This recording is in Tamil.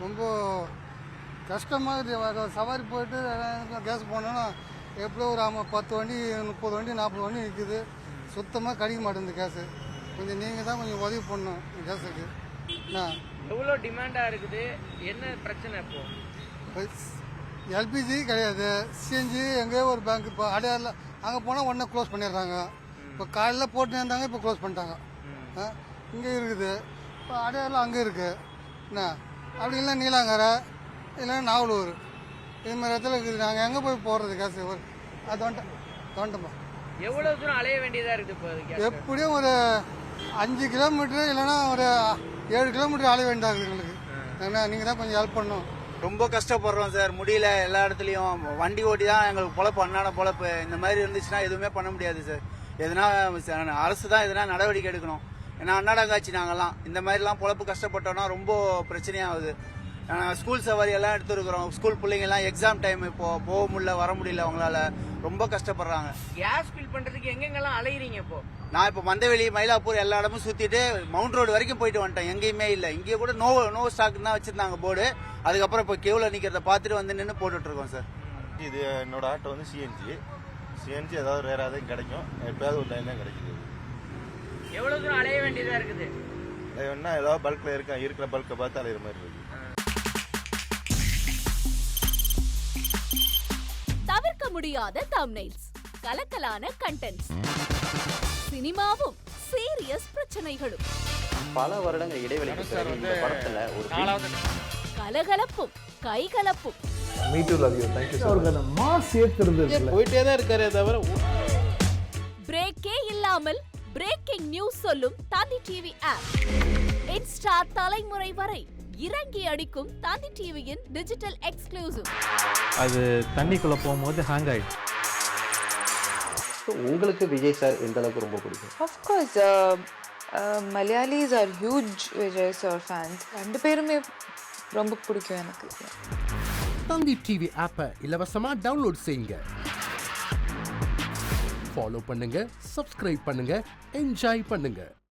ரொம்ப கஷ்டமாக இருக்குது. சவாரி போயிட்டு கேஸ் போனோன்னா எப்படியோ ஒரு 10 வண்டி 30 வண்டி 40 வண்டி நிற்குது. சுத்தமாக கிடைக்க மாட்டேங்குது கேஸு. கொஞ்சம் நீங்கள் தான் கொஞ்சம் உதவி பண்ணணும் கேஸுக்கு. என்ன எவ்வளோ டிமாண்டாக இருக்குது, என்ன பிரச்சனை இப்போ? எல்பிஜி கிடையாது, சிஎன்ஜி எங்கேயோ ஒரு பேங்க் இப்போ அடையாரில் அங்கே போனால் உடனே க்ளோஸ் பண்ணிடுறாங்க. இப்போ காலையில் போட்டுன்னு இருந்தாங்க, இப்போ க்ளோஸ் பண்ணிட்டாங்க. இங்கே இருக்குது, இப்போ அடையாரில் அங்கே இருக்குது. என்ன அப்படி இல்லை நீலாங்கரை இல்லைன்னா நாவலூர் இது மாதிரி இடத்துல இருக்குது. நாங்கள் எங்கே போய் போடுறது கேஸு? அது தோண்டமா எவ்வளோ தூரம் அலைய வேண்டியதாக இருக்குது இப்போ? எப்படியும் ஒரு 5 கிலோமீட்டரு இல்லைன்னா ஒரு 7 கிலோமீட்டர் அலைய வேண்டியதாக இருக்குது எங்களுக்கு. ஏன்னா நீங்கள் தான் கொஞ்சம் ஹெல்ப் பண்ணணும். ரொம்ப கஷ்டப்படுறோம் சார், முடியல. எல்லா இடத்துலையும் வண்டி ஓட்டி தான் எங்களுக்கு பொழப்பு, அன்னாட பொழப்பு. இந்த மாதிரி இருந்துச்சுன்னா எதுவுமே பண்ண முடியாது சார். எதுனா அரசு தான் எதுனா நடவடிக்கை எடுக்கணும். ஏன்னா அன்னாட காட்சி நாங்கள்லாம் இந்த மாதிரிலாம் பொழப்பு கஷ்டப்பட்டோம்னா ரொம்ப பிரச்சனையாகுது. ஸ்கூல் சவாரி எல்லாம் எடுத்துருக்குறோம். ஸ்கூல் பிள்ளைங்கெல்லாம் எக்ஸாம் டைம் இப்போ போக முடியல, வர முடியல, அவங்களால ரொம்ப கஷ்டப்படுறாங்க. கேஸ் ஃபில் பண்ணுறதுக்கு எங்கெங்கெல்லாம் அலையிறீங்க இப்போ? நான் இப்போ மந்தவெளி, மயிலாப்பூர் எல்லா இடமும் சுற்றிட்டு மவுண்ட் ரோடு வரைக்கும் போயிட்டு வந்துட்டேன். எங்கேயுமே இல்லை. இங்கே கூட நோ ஸ்டாக் தான் வச்சிருந்தாங்க போர்டு. அதுக்கப்புறம் இப்போ கேவில் நிற்கிறத பார்த்துட்டு வந்து நின்று போட்டுட்டு இருக்கோம் சார். இது என்னோட ஆட்டோ வந்து சிஎன்ஜி ஏதாவது ரேராக தான் கிடைக்கும், எப்பயாவது ஒரு டைம் தான் கிடைக்குது. எவ்வளோ தூரம் அலைய வேண்டியதாக இருக்குது? வேணா ஏதாவது பல்கில் இருக்கிற பல்கை பார்த்து அலையிற மாதிரி இருக்கு. தவிர்க்க முடியாத தம்ப்நெயில்ஸ், கலக்கலான கண்டென்ட்ஸ், சினிமாவும் சீரியஸ் பிரச்சனைகளும், பல வருடங்கள் இடைவெளிக்கு பிறகு இந்த படத்துல ஒரு கலகலப்பும் கைகலப்பும், போயிட்டே தான் இருக்காரே தவிர பிரேக்கே இல்லாமல் பிரேக்கிங் நியூஸ் சொல்லும் தந்தி டிவி ஆப். இன்ஸ்டா தலைமுறை வரை இறங்கி அடிக்கும் தந்தி டிவியின் டிஜிட்டல் எக்ஸ்க்ளூசிவ். அது தண்ணிக்குள்ள போகும்போது ஹேங் ஆயிடுச்சு. உங்களுக்கு விஜய் சார் எந்த அளவுக்கு ரொம்ப பிடிக்கும்? Of course, Malayalis are huge Vijay sir fans. ரெண்டு பேருமே ரொம்ப பிடிக்கும் எனக்கு. தந்தி டிவி ஆப்பை இலவசமா டவுன்லோட் செய்யுங்க. ஃபாலோ பண்ணுங்க, சப்ஸ்கிரைப் பண்ணுங்க, என்ஜாய் பண்ணுங்க.